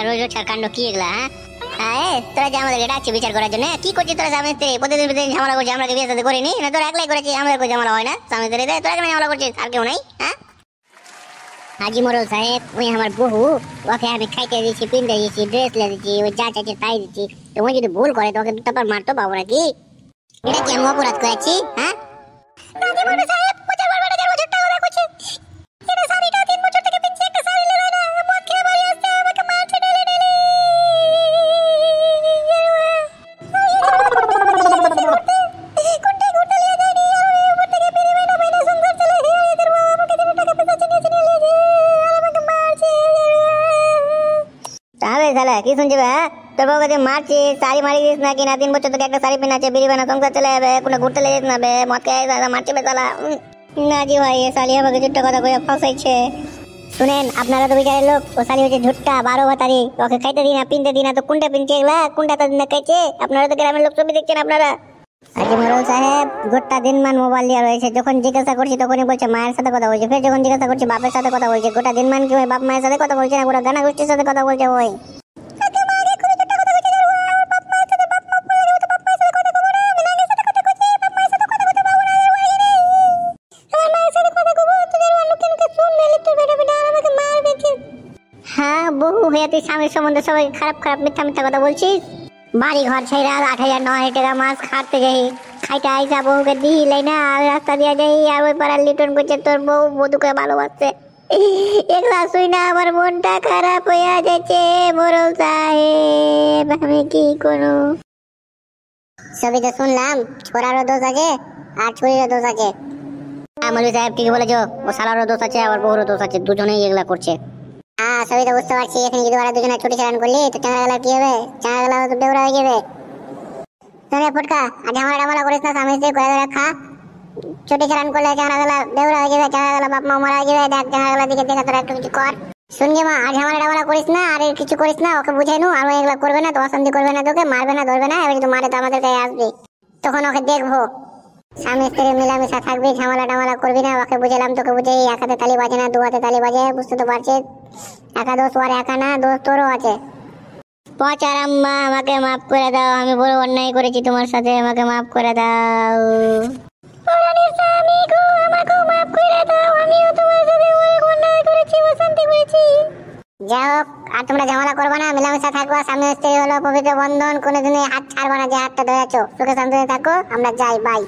রোজ রোজ কাণ্ড কি এগুলা? হ্যাঁ তোরা যে আমাদের ডাকছে বিচার করার জন্য, কি করছিস তোরা? স্বামী স্ত্রী প্রতিদিন প্রতিদিন ঝামেলা করছিস, আমরা কি বিয়ে সাথে করিনি? না তোরা একলাই করেছিস, আমাদের কোনো ঝামেলা হয় না স্বামী স্ত্রী? তোরা কেন ঝামেলা করছিস? আর কেউ নাই? হ্যাঁ হাজি মোড়ল সাহেব, ওই আমার বহু, ওকে আমি খাইতে দিচ্ছি, পিনতে দিচ্ছি, ড্রেস লে দিচ্ছি, ওই যা চাইছে তাই দিচ্ছি। তুমি যদি ভুল করে তোকে তারপর মারতে পাবো নাকি? এটা কি আমি অপরাধ করেছি? হ্যাঁ হাজি মোড়ল সাহেব, প্রচার করবেন না, যারা ছোট্ট কথা কইছে। এটা শাড়িটা 3 বছর থেকে পিনছি, একটা শাড়ি লে না, মদ খেয়ে বাড়ি আসছে, আমাকে মারছে ডেলি ডেলি। কি শুনছি তোর বউ কাছে মারছি, শাড়ি মারি দিস না কিনা? 3 বছর থেকে একটা শাড়ি পিনাচ্ছে, বিড়ি বানা সংসার চলে যাবে, কোনো ঘুরতে লেগে যেতে না, মদ খেয়ে মারছে বেচালা। না জি ভাই, এ শালি আমাকে ছোট্ট কথা কয়ে ফাঁসাইছে। শুনেন, আপনারা তো বিচারের লোক, ও শালি হচ্ছে ঝুট্টা 12 ভাতারি, ওকে খাইতে দিই না, পিনতে দিই না, তো কোনটা পিনছে এগুলা? কোনটা তো দিন খাইছে? আপনারা তো গ্রামের লোক, ছবি দেখছেন আপনারা। হাজি মোড়ল সাহেব, গোটা দিনমান মোবাইল নিয়ে রয়েছে, যখন জিজ্ঞাসা করছি তখনই বলছে মায়ের সাথে কথা বলছে, ফের যখন জিজ্ঞাসা করছি বাপের সাথে কথা বলছে। গোটা দিনমান কি ওই বাপ মায়ের সাথে কথা বলছে না, গোটা গানা গোষ্ঠীর সাথে কথা বলছে ওই। হ্যাঁ বহু হয়ে তুই স্বামীর সম্বন্ধে সবাই খারাপ খারাপ মিথ্যা মিথ্যা কথা বলছিস। বাড়ি ঘর ছেড়ে 8,000 9,000 টাকা মাছ খাটতে যাই, খাইতে আইসা বহুকে দিলাই না, আর রাস্তা দিয়ে যাই, আর ওই পাড়ার লিটন করছে তোর বউ বধুকে ভালোবাসছে। এগুলা শুই না আমার মনটা খারাপ হয়ে যাচ্ছে মোড়ল সাহেব, আমি কি করব? সবই তো শুনলাম, ছোড়ারও দোষ আছে আর ছুরিরও দোষ আছে। মোড়ল সাহেব ঠিক বলেছো, ও শালারও দোষ আছে আর বউরও দোষ আছে, দুজনেই এগুলা করছে। সবই তো বুঝতে পারছি, এখানে যদি ওরা দুজনে ছুটি চালান করলি তো চাঁড়া কি হবে? চাঁড়া তো বেউরা হয়ে যাবে। ফুটকা আর ঝামেলা করিস না, স্বামী স্ত্রী করে রাখা, ছুটি চালান করলে চাঁড়া বেউরা হয়ে যাবে, চাঁড়া বাপ মা মারা যাবে। দেখ চাঁড়া দিকে দেখে তোরা একটু কিছু কর। শুনছি মা, আর ঝামেলা করিস না, আর কিছু করিস না, ওকে বুঝাই নু, আর এগুলা করবে না, তো অশান্তি করবে না, তোকে মারবে না ধরবে না। এবার যদি মারে তো আমাদের কাছে আসবি, তখন ওকে দেখবো। স্বামী স্ত্রী মিলামিশা থাকবি, ঝামেলা করবি না, ওকে বুঝালাম, তোকে বুঝাই। এক হাতে তালি বাজে না, 2 হাতে তালি বাজে, বুঝতে তো পারছিস। একা দোষ আর একা না, দোষ তোরও আছে। পচার আম্মা, আমাকে মাফ করে দাও, আমি বড় অন্যায় করেছি তোমার সাথে, আমাকে মাফ করে দাও। পরাণের স্বামী গো, আমাকে মাফ করে দাও, আমিও তোমার সাথে অনেক অন্যায় করেছি, অশান্তি করেছি। যাই হোক, আর তোমরা ঝামেলা করবে না, মিলামিশা থাকবা, স্বামী স্ত্রী হলো পবিত্র বন্ধন, কোনোদিনই হাত ছাড়বা না, যে হাতটা ধরেছো। সুখে শান্তিতে থাকো, আমরা যাই, বাই।